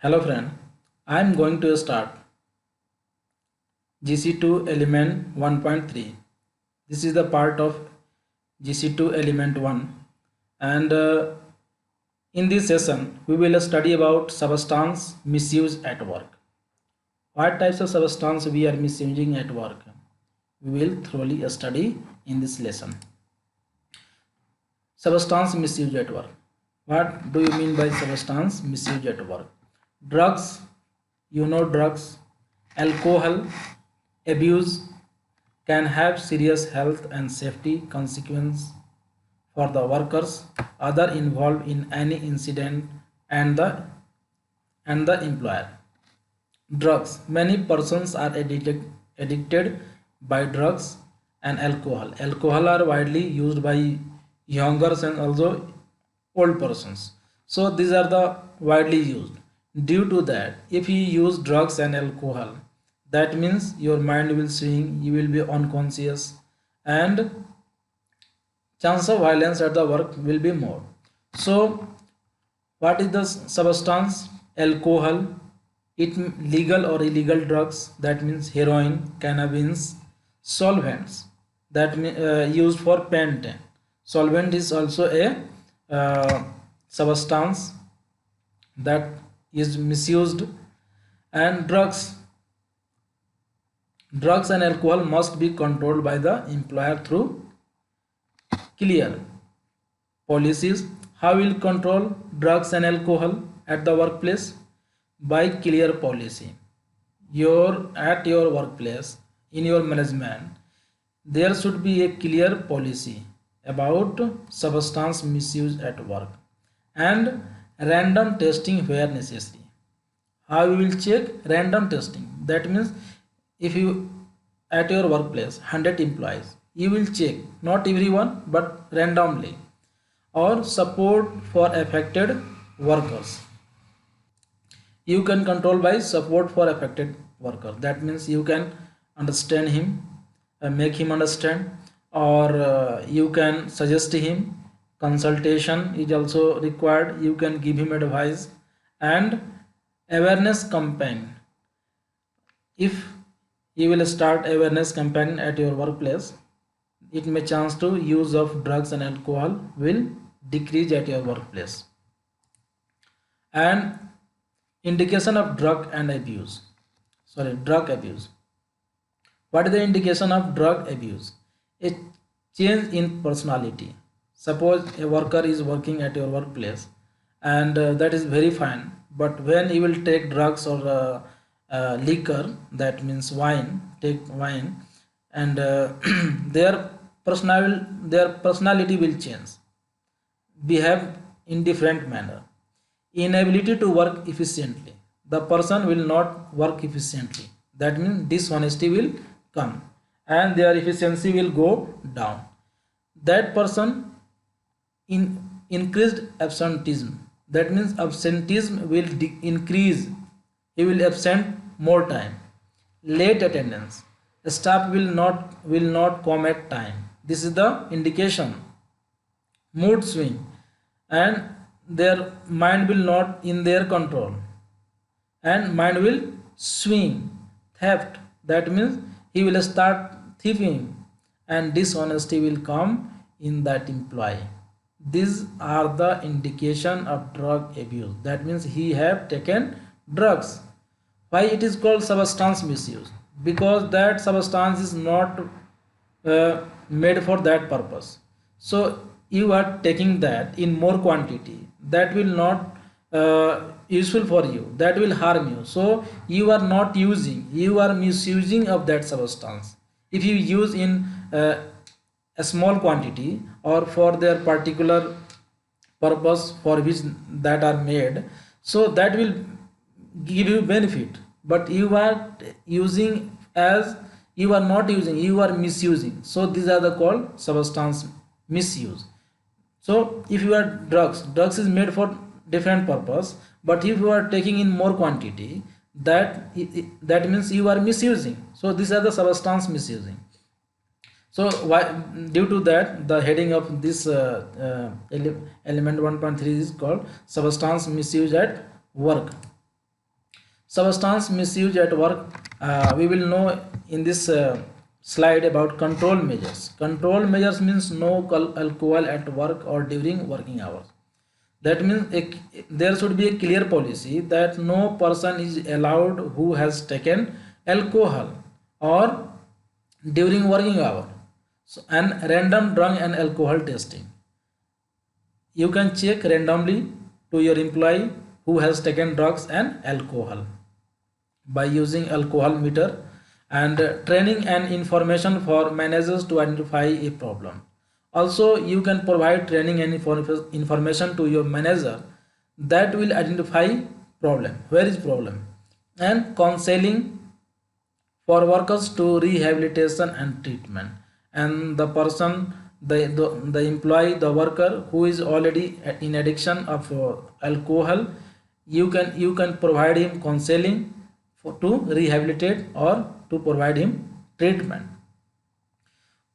Hello friend, I am going to start GC2 element 1.3. This is the part of GC2 element 1 and in this session we will study about substance misuse at work. What types of substance we are misusing at work? We will thoroughly study in this lesson. Substance misuse at work. What do you mean by substance misuse at work? Drugs, drugs, alcohol abuse can have serious health and safety consequences for the workers, other involved in any incident, and the employer. Drugs. Many persons are addicted by drugs and alcohol. Alcohol are widely used by younger and also old persons. So these are the widely used. Due to that, if you use drugs and alcohol, that means your mind will swing, you will be unconscious, and chance of violence at the work will be more. So what is the substance? Alcohol, it legal or illegal drugs, that means heroin, cannabis, solvents that used for paint. Solvent is also a substance that is misused. And drugs and alcohol must be controlled by the employer through clear policies. How will control drugs and alcohol at the workplace? By clear policy. At your workplace, in your management, there should be a clear policy about substance misuse at work and random testing where necessary. How you will check? Random testing. That means if you at your workplace 100 employees, you will check not everyone but randomly. Or support for affected workers. You can control by support for affected worker. That means you can understand him, make him understand, or you can suggest him. Consultation is also required. You can give him advice. And awareness campaign. If you will start awareness campaign at your workplace, it may chance to use of drugs and alcohol will decrease at your workplace. And indication of drug abuse. What is the indication of drug abuse? A change in personality. Suppose a worker is working at your workplace and that is very fine, but when he will take drugs or liquor, that means take wine, and their personality will change, behave in different manner. Inability to work efficiently. The person will not work efficiently. That means dishonesty will come and their efficiency will go down. That person increased absenteeism. That means absenteeism will increase. He will absent more time. Late attendance. Staff will not come at time. This is the indication. Mood swing, and their mind will not in their control, and mind will swing. Theft. That means he will start thieving, and dishonesty will come in that employee. These are the indication of drug abuse. That means he have taken drugs. Why it is called substance misuse? Because that substance is not made for that purpose. So you are taking that in more quantity. That will not useful for you. That will harm you. So you are not using. You are misusing of that substance. If you use in a small quantity or for their particular purpose for which that are made, so that will give you benefit. But you are using as you are not using, you are misusing. So these are the called substance misuse. So if you are drugs is made for different purpose, but if you are taking in more quantity, that means you are misusing. So these are the substance misusing. So due to that, the heading of this element 1.3 is called substance misuse at work. Substance misuse at work. We will know in this slide about control measures. Control measures means no alcohol at work or during working hours. That means there should be a clear policy that no person is allowed who has taken alcohol or during working hour. So, and random drug and alcohol testing. You can check randomly to your employee who has taken drugs and alcohol by using alcohol meter, and training and information for managers to identify a problem. Also, you can provide training and information to your manager that will identify problem, where is problem, and counseling for workers to rehabilitation and treatment. And the person, the employee, the worker who is already in addiction of alcohol, you can provide him counseling to rehabilitate or to provide him treatment.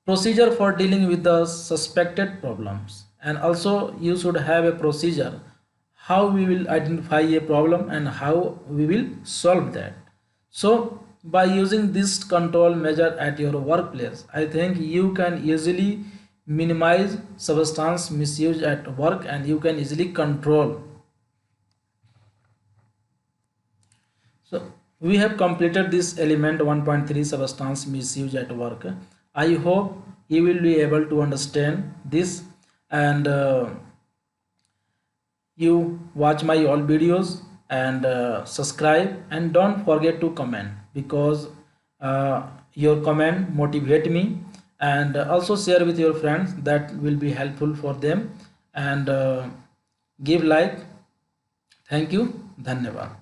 Procedure for dealing with the suspected problems, and also you should have a procedure how we will identify a problem and how we will solve that. So by using this control measure at your workplace, I think you can easily minimize substance misuse at work and you can easily control. So we have completed this element 1.3 substance misuse at work. I hope you will be able to understand this, and you watch my all videos and subscribe, and don't forget to comment because your comment motivate me, and also share with your friends, that will be helpful for them, and give like. Thank you. Dhanyavad.